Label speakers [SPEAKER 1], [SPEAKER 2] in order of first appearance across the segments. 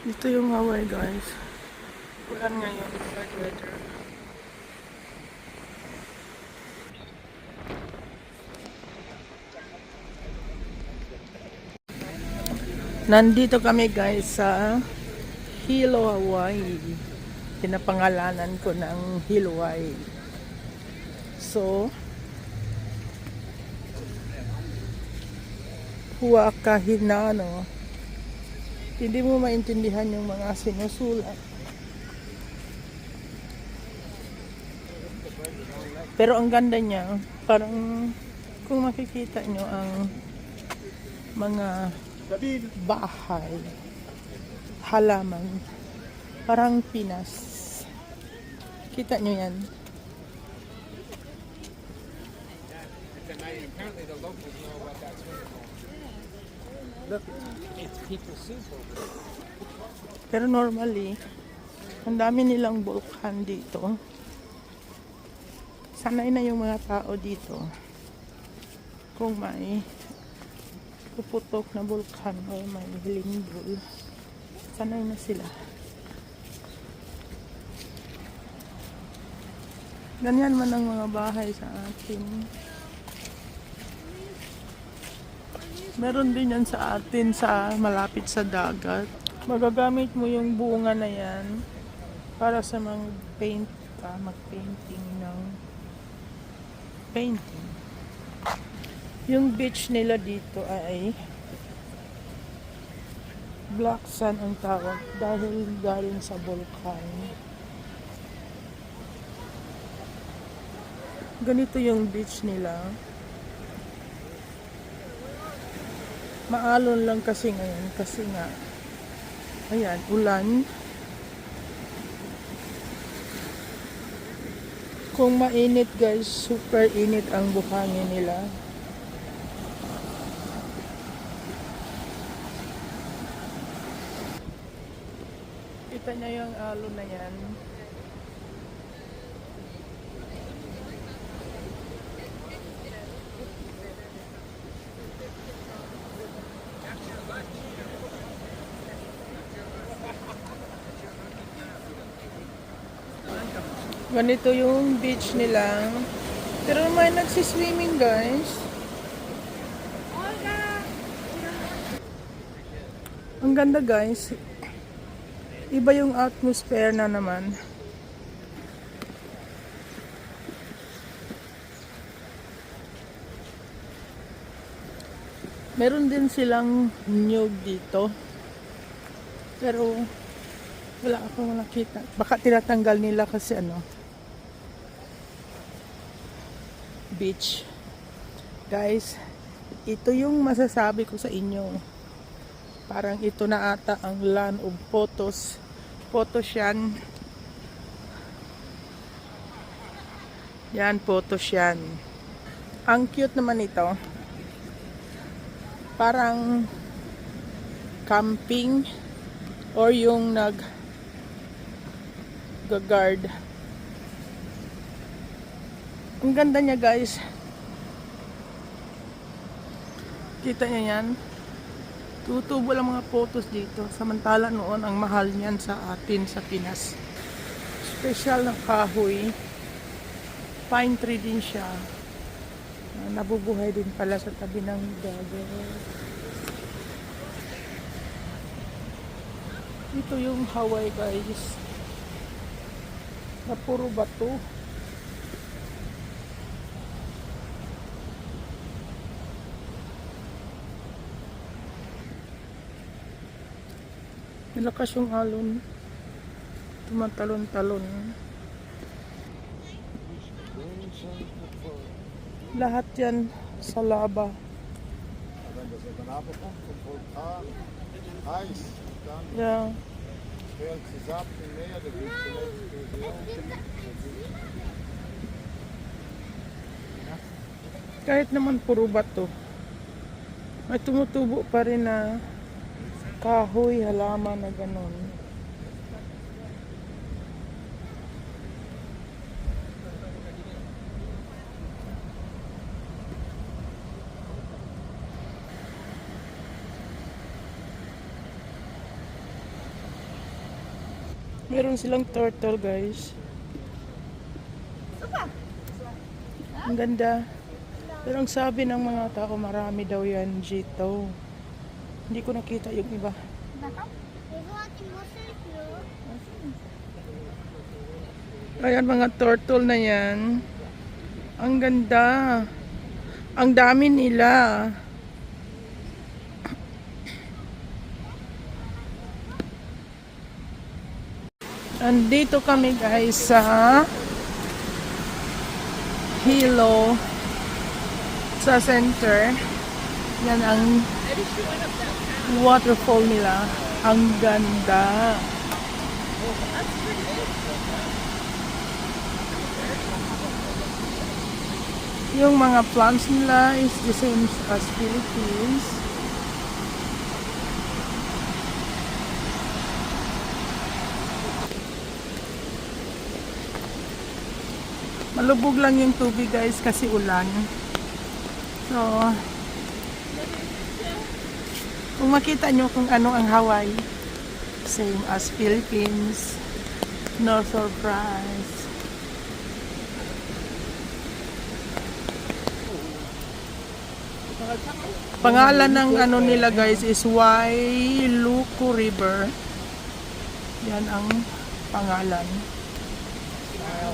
[SPEAKER 1] Ito yung Hawaii, guys. Ulan ngayon, bad weather. Nandito kami, guys, sa Hilo, Hawaii. Pinapangalanan ko ng Hilo, Hawaii. So, Huaka Hinano. Hindi mo maintindihan yung mga sinusulat. Pero ang ganda niya, parang kung makikita nyo ang mga bahay, halaman, parang Pinas. Kita nyo yan. Pero normally, ang dami nilang bulkan dito. Sanay na yung mga tao dito. Kung may puputok na bulkan o may lindol, sanay na sila. Ganyan man ang mga bahay sa atin. Meron din yan sa atin sa malapit sa dagat. Magagamit mo yung bunga na yan para sa mga paint ka, mag-painting ng painting. Yung beach nila dito ay black sand ang tawag dahil galing sa volcan. Ganito yung beach nila. Maalon lang kasi ngayon kasi nga ayan, ulan. Kung mainit, guys, super init ang buhangin nila. Kita niya yung alon na yan. Ganito yung beach nila. Pero may nagsiswimming, guys. Ang ganda, guys. Iba yung atmosphere na naman. Meron din silang nyug dito. Pero wala akong nakita. Baka tinatanggal nila kasi beach. Guys, ito yung masasabi ko sa inyo. Parang ito na ata ang land of photos. Photos yan. Yan, photos yan. Ang cute naman ito. Parang camping or yung nag-guard. Ang ganda niya, guys. Kita niyo yan? Tutubo lang mga photos dito. Samantala noon, ang mahal niyan sa atin sa Pinas. Special na kahoy. Pine tree din siya. Nabubuhay din pala sa tabi ng dagat. Ito yung Hawaii, guys. Na puro bato. Malakas yung alon. Tumatalon-talon. Lahat yan sa lava. Yeah. Kahit naman puro bato, may tumutubo pa rin na kahoy, halaman na ganon. Meron silang turtle, guys. Ang ganda. Pero ang sabi ng mga tao, marami daw yan dito. Hindi ko nakita yung iba. Ayan, mga turtle na yan. Ang ganda. Ang dami nila. Andito kami guys sa Hilo sa center. Yan ang waterfall nila. Ang ganda. Yung mga plants nila is the same as Philippines. Malubog lang yung tubig guys kasi ulan. So, kung makita nyo kung ano ang Hawaii, same as Philippines, no surprise. Pangalan ng ano nila guys is Wailuku River. Yan ang pangalan.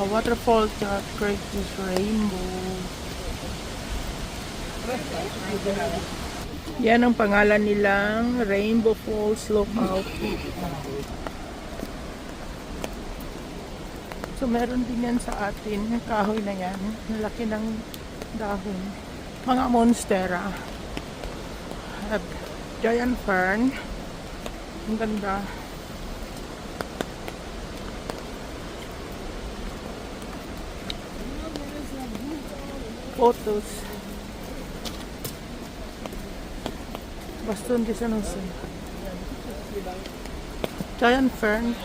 [SPEAKER 1] A waterfall that creates rainbow. Yan ang pangalan nilang Rainbow Falls Lookout. So meron din yan sa atin, yung kahoy na yan, laki ng dahon. Mga monstera. Giant fern. Ang ganda. Photos. Baston di San Jose. Giant fern.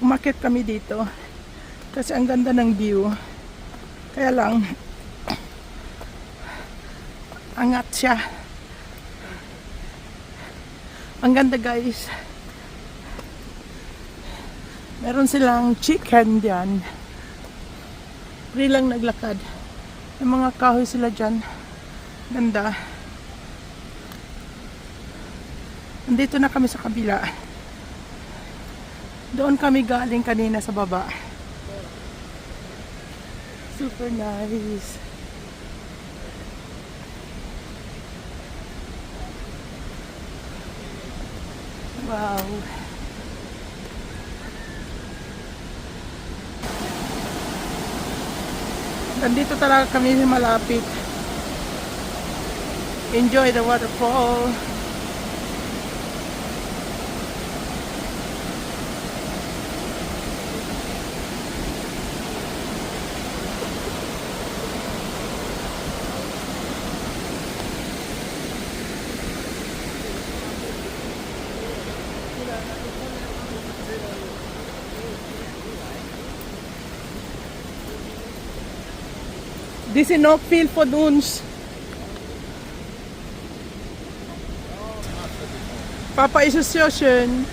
[SPEAKER 1] Umakyat kami dito kasi ang ganda ng view. Kaya lang angat siya. Ang ganda guys. Meron silang chicken diyan. Free lang naglakad. May mga kahoy sila diyan. Ganda. Nandito na kami sa kabila. Doon kami galing kanina sa baba. Super nice. Wow. Nandito talaga kami malapit. Enjoy the waterfall. This is no feel for dunes. Papa Association.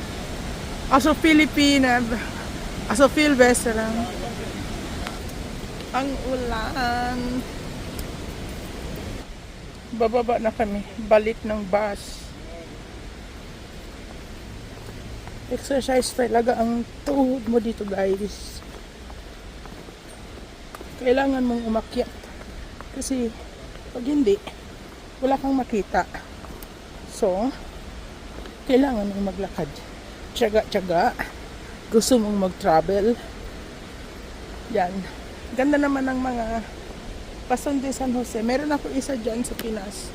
[SPEAKER 1] Also Filipina. Also Phil Restaurant. Ang ulan. Bababa na kami. Balik ng bus. Exercise talaga ang tuhod mo dito guys. Kailangan mong umakyat. Kasi pag hindi, wala kang makita. So, kailangan mong maglakad. Tiyaga-tiyaga. Gusto mong mag-travel. Yan. Ganda naman ng mga Paston de San Jose. Meron ako isa dyan sa Pinas.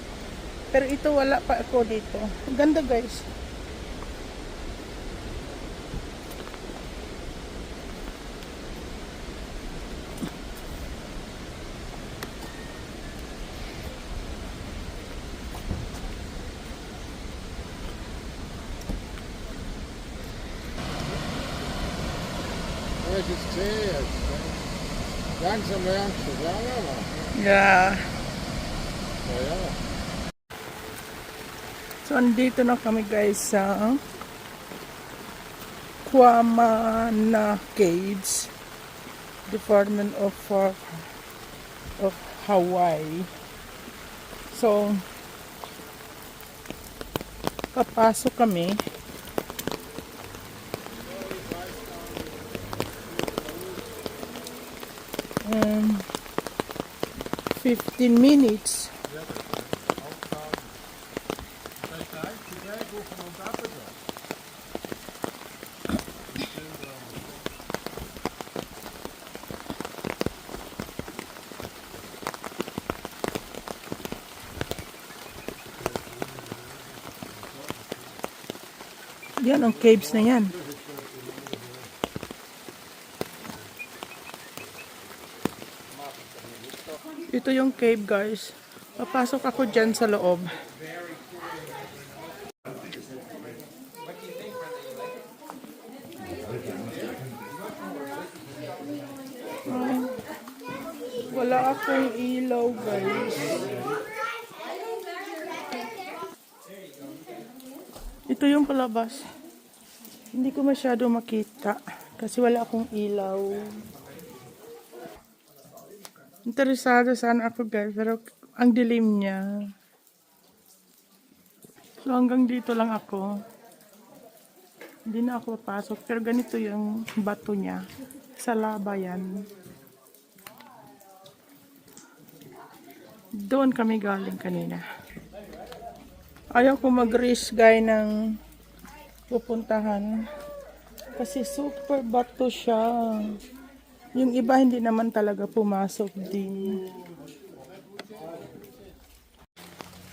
[SPEAKER 1] Pero ito wala pa ako dito. Ganda guys.
[SPEAKER 2] welches zäh ist. Langsam lernst du, ja, ja.
[SPEAKER 1] Yeah.
[SPEAKER 2] Ja, ja.
[SPEAKER 1] So, andito na kami guys sa Kwamana Caves, Department of Hawaii. So, papasok kami. 15 minutes. Yan ang caves na yan. Ito yung cave guys. Papasok ako dyan sa loob. Ay, wala akong ilaw guys. Ito yung palabas. Hindi ko masyado makita kasi wala akong ilaw. Interesado sana ako guys, pero ang dilim niya. So hanggang dito lang ako. Hindi na ako papasok, pero ganito yung bato niya. Sa lava yan. Doon kami galing kanina. Ayaw ko mag-risk guys ng pupuntahan. Kasi super bato siya. Yung iba hindi naman talaga pumasok din.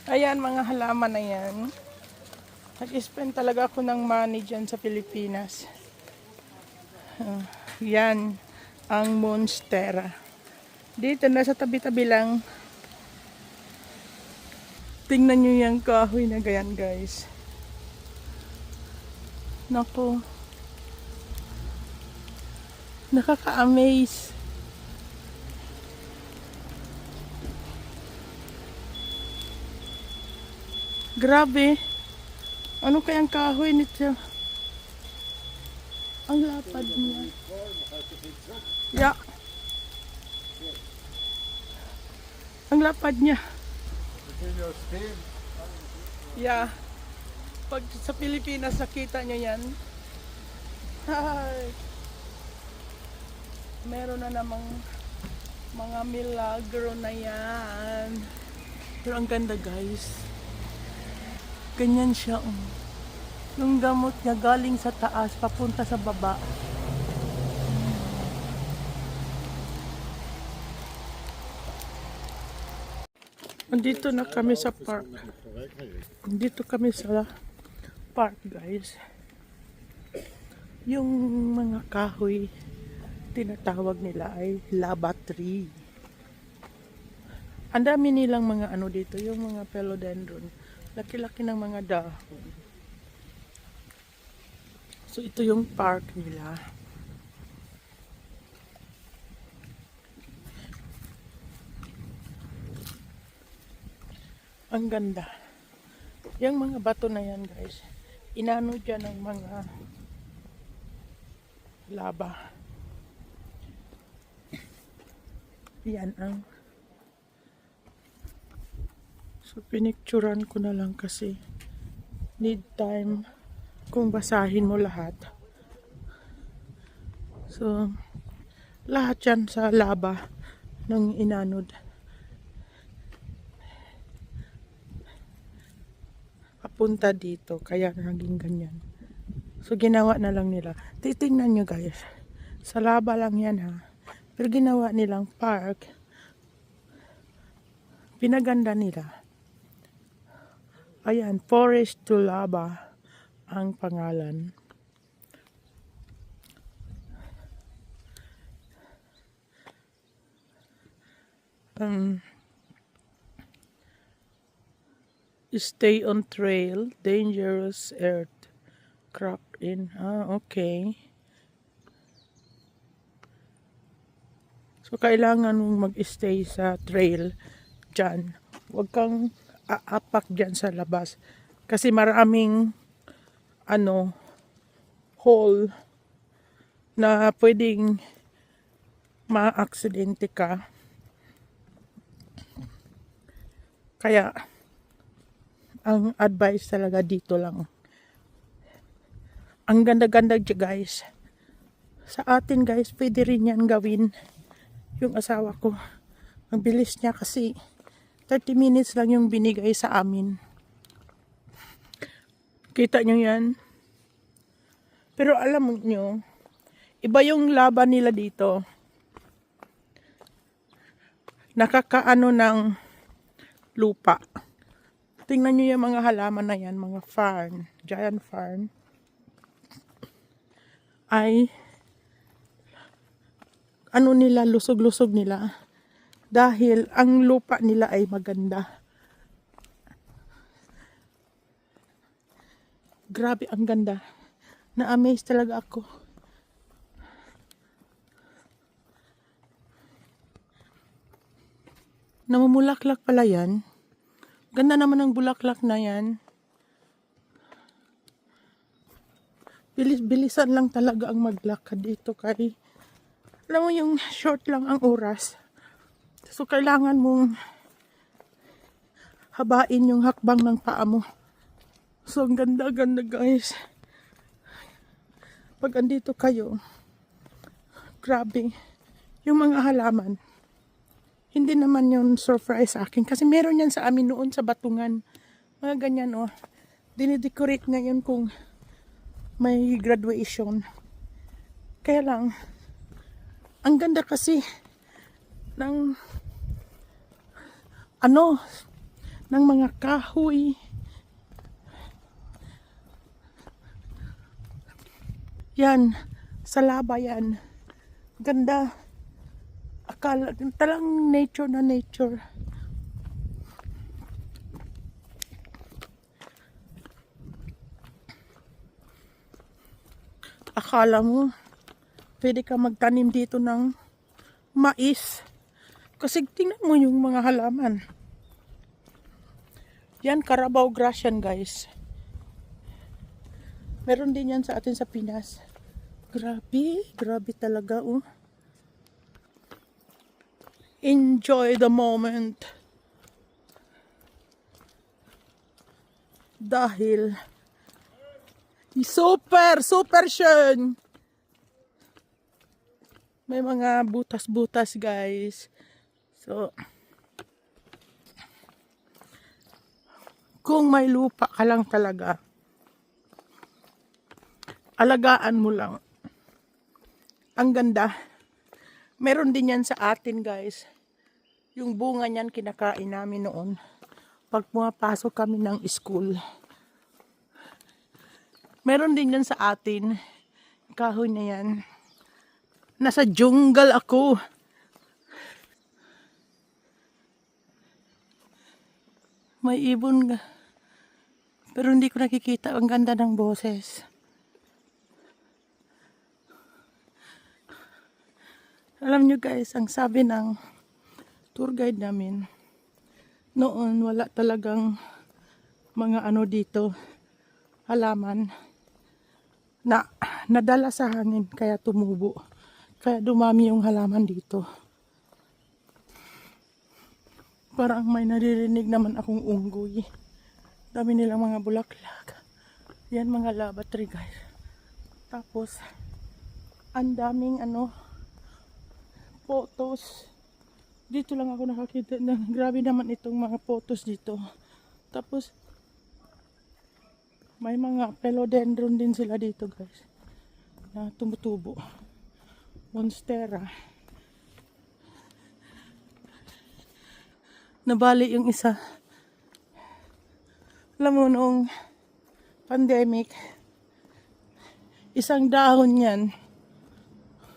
[SPEAKER 1] Ayan mga halaman na yan. Nag-spend talaga ako ng money dyan sa Pilipinas. Yan ang Monstera. Dito nasa tabi-tabi lang. Tingnan nyo yung kahoy na ganyan guys. Nako. Nakaka-amaze. Grabe. Ano kayang kahoy nito? Ang lapad niya. Yeah. Ang lapad niya. Yeah. Pag sa Pilipinas nakita nyo yan. Hi. Meron na namang mga milagro na yan. Pero ang ganda guys. Ganyan siya. Yung gamot niya galing sa taas papunta sa baba. Andito na kami sa park. Andito kami sa park guys. Yung mga kahoy tinatawag nila ay lava tree. Ang dami nilang mga ano dito, yung mga philodendron. Laki-laki ng mga dahon. So ito yung park nila. Ang ganda. Yung mga bato na yan guys, inano dyan ng mga lava. Yan ang so pinicturan ko na lang kasi need time kung basahin mo lahat. So lahat yan sa lava ng inanod. Papunta dito kaya naging ganyan. So ginawa na lang nila. Titingnan nyo guys. Sa lava lang yan ha. Pero ginawa nilang park. Pinaganda nila. Ayan, Forest to Lava ang pangalan. Stay on trail, dangerous earth. Crack in. Ah, okay. So, kailangan mong mag-stay sa trail dyan. Huwag kang aapak dyan sa labas. Kasi maraming hole na pwedeng ma-aksidente ka. Kaya, ang advice talaga dito lang. Ang ganda-ganda dyan guys. Sa atin guys, pwede rin yan gawin. Yung asawa ko, ang bilis niya kasi 30 minutes lang yung binigay sa amin. Kita nyo yan? Pero alam nyo, iba yung laban nila dito. Nakakaano ng lupa. Tingnan nyo yung mga halaman na yan, mga farm, giant farm. Ay, nila, lusog-lusog nila. Dahil ang lupa nila ay maganda. Grabe, ang ganda. Na-amaze talaga ako. Namumulaklak pala yan. Ganda naman ng bulaklak na yan. Bilisan lang talaga ang maglakad dito kay alam mo yung short lang ang oras. So kailangan mong habain yung hakbang ng paa mo. So ang ganda-ganda guys. Pag andito kayo, grabe. Yung mga halaman, hindi naman yun surprise sa akin. Kasi meron yan sa amin noon sa Batungan. Mga ganyan oh. Dinidecorate ngayon kung may graduation. Kaya lang, ang ganda kasi ng ng mga kahoy. Yan, sa laba yan. Ganda. Akala, talang nature na nature. Akala mo, pwede ka magtanim dito ng mais. Kasi tingnan mo yung mga halaman. Yan, Carabao grass yan, guys. Meron din yan sa atin sa Pinas. Grabe, grabe talaga, oh. Enjoy the moment. Dahil super schön. May mga butas-butas guys. So, kung may lupa ka lang talaga, alagaan mo lang. Ang ganda. Meron din yan sa atin guys. Yung bunga niyan kinakain namin noon. Pag pumapasok kami ng school. Meron din yan sa atin. Kahoy na yan. Nasa jungle ako. May ibon nga. Pero hindi ko nakikita. Ang ganda ng boses. Alam nyo guys, ang sabi ng tour guide namin, noon wala talagang mga dito, halaman na nadala sa hangin kaya tumubo. Kaya dumami yung halaman dito. Parang may naririnig naman akong unggoy. Dami nilang mga bulaklak. Yan mga lava tree guys. Tapos, ang daming photos. Dito lang ako nakakita na grabe naman itong mga photos dito. Tapos, may mga philodendron din sila dito guys. Na tumutubo. Monstera. Nabali yung isa. Alam mo noong pandemic, isang dahon yan,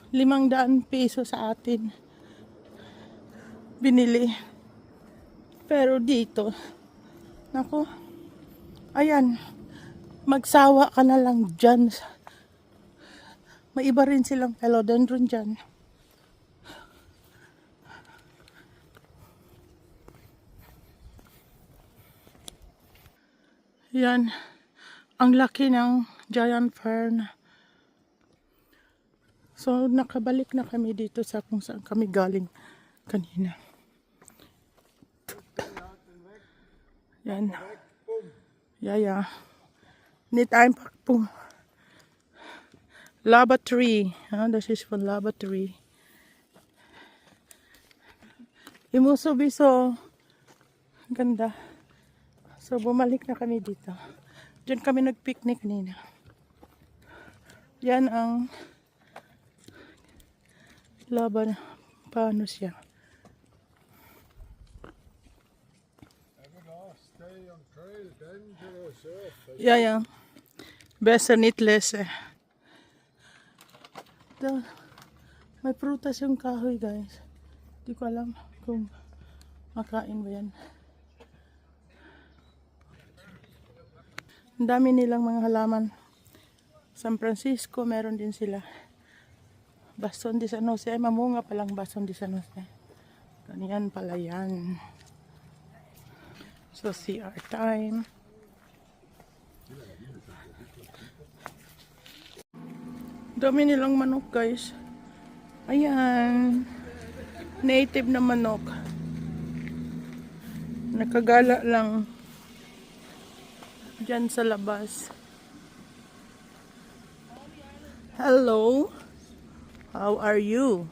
[SPEAKER 1] 500 piso sa atin binili. Pero dito, nako, ayan, magsawa ka na lang dyan. May iba rin silang philodendron dyan. Yan. Ang laki ng giant fern. So, nakabalik na kami dito sa kung saan kami galing kanina. Yan. Yeah. Need time po. Lava tree. This is for lava tree. Imuso-biso. Ganda. So, bumalik na kami dito. Diyan kami nag-picnic kanina. Yan ang lava. Paano siya? Yeah. Besa nitless eh. May prutas yung kahoy, guys. Di ko alam kung makain ba yan. Ang dami nilang mga halaman. San Francisco, meron din sila. Baston de San Jose. Ay, mamunga palang Baston de San Jose. Ganyan pala yan. So, CR time. Dami nilang manok, guys. Ayan. Native na manok. Nakagala lang. Diyan sa labas. Hello. How are you?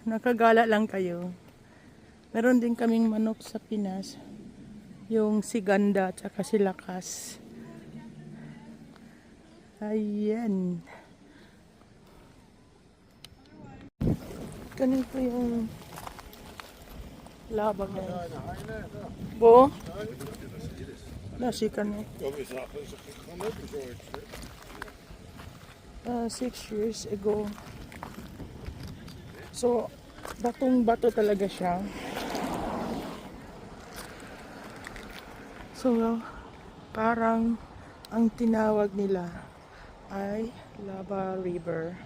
[SPEAKER 1] Nakagala lang kayo. Meron din kaming manok sa Pinas. Yung si Ganda at saka si Lakas. Ayan. Ganito yung laba ngayon. Bo? Nasi ka na. 6 years ago. So, batong-bato talaga siya. So, parang ang tinawag nila ay Lava River.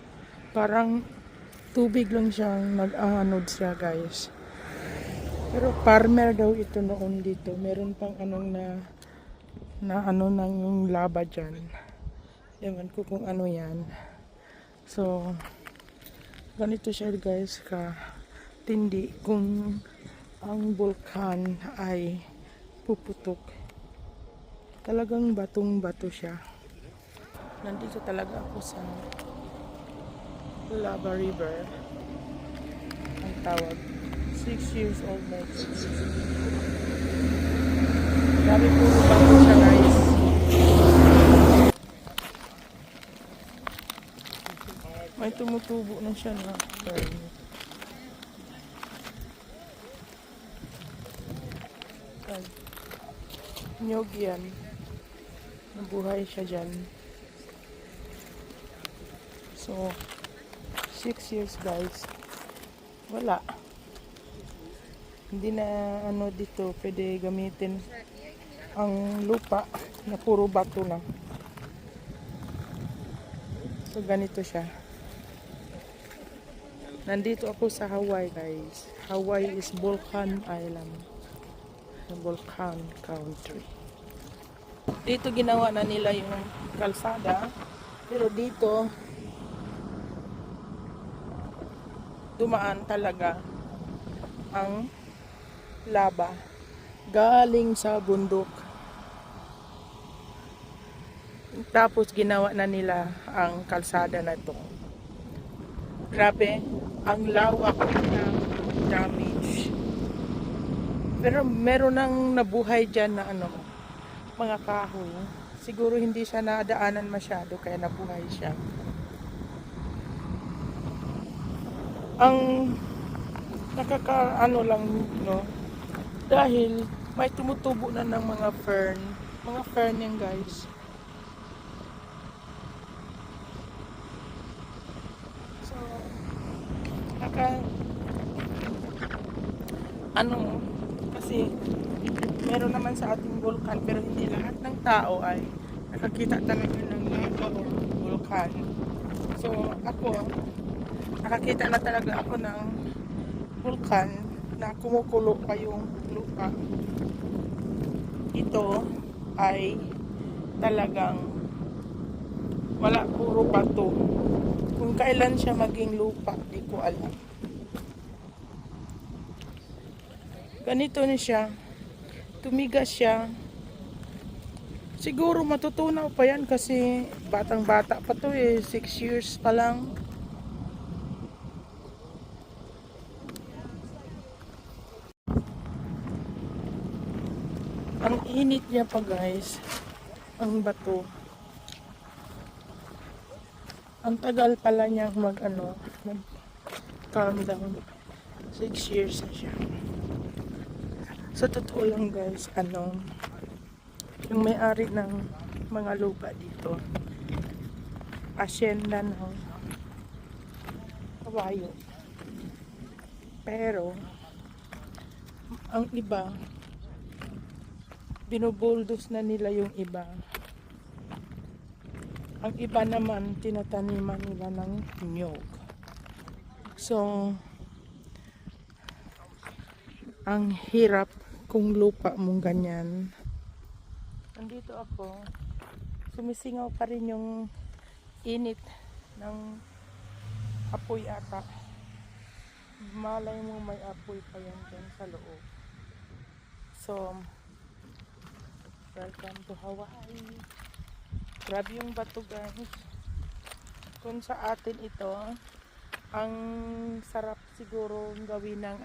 [SPEAKER 1] Parang tubig lang siyang nag-aanod siya, guys. Pero farmer daw ito noon dito. Meron pang anong na ano nang yung lava dyan. Ewan ko kung ano yan. So, ganito siya, guys, tindi kung ang vulkan ay puputok. Talagang batong-bato siya. Nandito talaga ako sa Lava River. Ang tawag. 6 years old na ito. Grabe puro bato siya, guys. May tumutubo na siya na fern. Nyog yan. Nabuhay siya dyan. So, 6 years, guys. Wala. Hindi na ano dito pwede gamitin ang lupa na puro bato na. So, ganito siya. Nandito ako sa Hawaii, guys. Hawaii is volcan island. Volcan country. Dito ginawa na nila yung kalsada. Pero dito dumaan talaga ang lava galing sa bundok. Tapos ginawa na nila ang kalsada na ito. Grabe, ang lawak ng damage. Pero meron nang nabuhay dyan na ano, mga kahoy. Siguro hindi siya nadaanan masyado kaya nabuhay siya. Ang nakakaano lang, no, dahil may tumutubo na ng mga fern yan, guys. So, kasi meron naman sa ating vulkan pero hindi lahat ng tao ay nakakita talaga ng lava o vulkan. So, nakakita na talaga ako ng vulkan na kumukulo pa yung lupa. ito ay talagang wala, puro bato. Kung kailan siya maging lupa, di ko alam. Ganito na siya. Tumigas siya. Siguro matutunaw pa yan kasi batang-bata pa to eh. 6 years pa lang. Ang init niya pa guys. Ang bato. Ang tagal pala niya mag calm down. 6 years na siya. Sa totoo lang guys, yung may-ari ng mga lupa dito, asyenda ng kawayo. Pero, ang iba, binubuldos na nila yung iba. Ang iba naman, tinataniman nila ng niyog. So, ang hirap kung lupa mong ganyan. Nandito ako, sumisingaw pa rin yung init ng apoy ata. Malay mo may apoy pa yan dyan sa loob. So, welcome to Hawaii. Grabe yung bato guys. Kung sa atin ito, ang sarap siguro gawin ng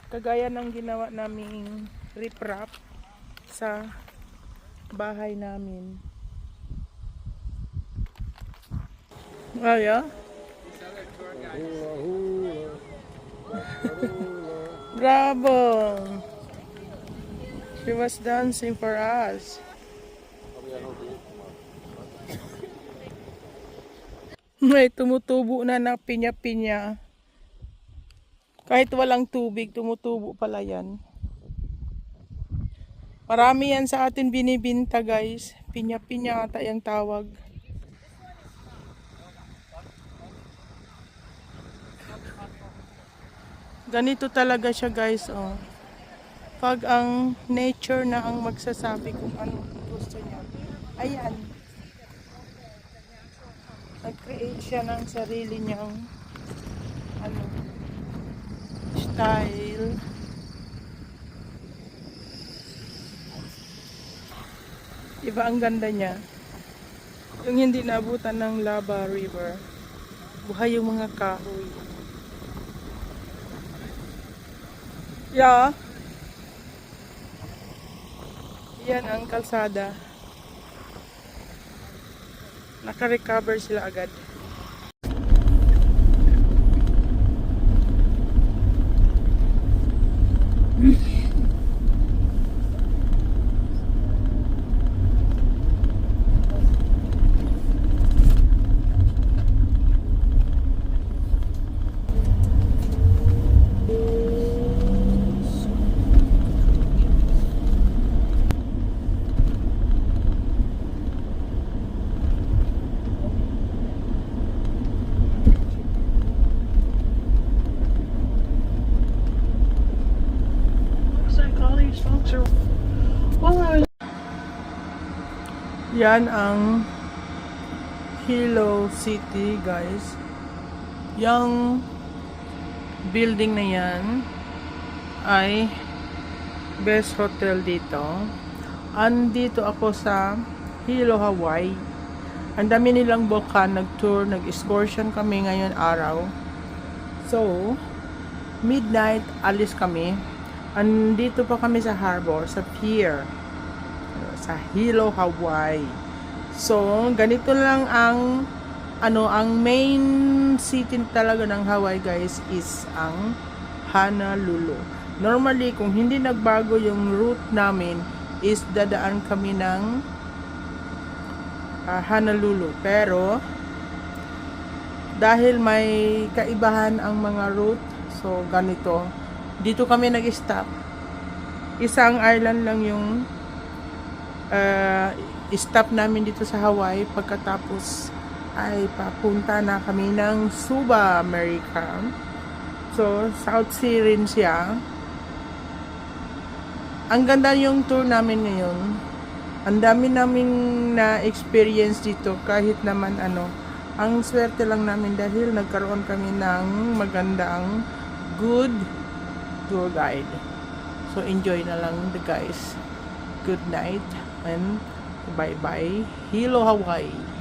[SPEAKER 1] kagaya ng ginawa naming riprap sa bahay namin. Aya?
[SPEAKER 2] Hula, hula.
[SPEAKER 1] Bravo! She was dancing for us. May tumutubo na ng pinya-pinya. Kahit walang tubig, tumutubo pala yan. Marami yan sa atin binibinta guys. Pinya-pinya ata yung tawag. Ganito talaga siya guys. Oh. Pag ang nature na ang magsasabi kung ano gusto niya. Ayan. Nag-create siya ng sarili niyang style. Diba ang ganda niya? Yung hindi naabutan ng lava river. Buhay yung mga kahoy. Yeah. Yan ang kalsada. Naka-recover sila agad. Yan ang Hilo City guys. Yung building na yan ay best hotel dito. Andito ako sa Hilo, Hawaii. Ang dami nilang bukan, nag-tour, nag-excursion kami ngayon araw. So, midnight alis kami. Andito pa kami sa harbor, sa pier. Sa Hilo, Hawaii. So, ganito lang ang ang main city talaga ng Hawaii guys is ang Honolulu. Normally, kung hindi nagbago yung route namin is dadaan kami ng Honolulu. Pero dahil may kaibahan ang mga route, so ganito. Dito kami nag-stop. Isang island lang yung stop namin dito sa Hawaii. Pagkatapos ay papunta na kami ng Suba, America. So, South Sea rin siya. Ang ganda yung tour namin ngayon. Ang dami naming na-experience dito kahit naman ano. Ang swerte lang namin dahil nagkaroon kami ng magandang good tour guide. So enjoy na lang the guys. Good night and bye-bye. Hello Hawaii.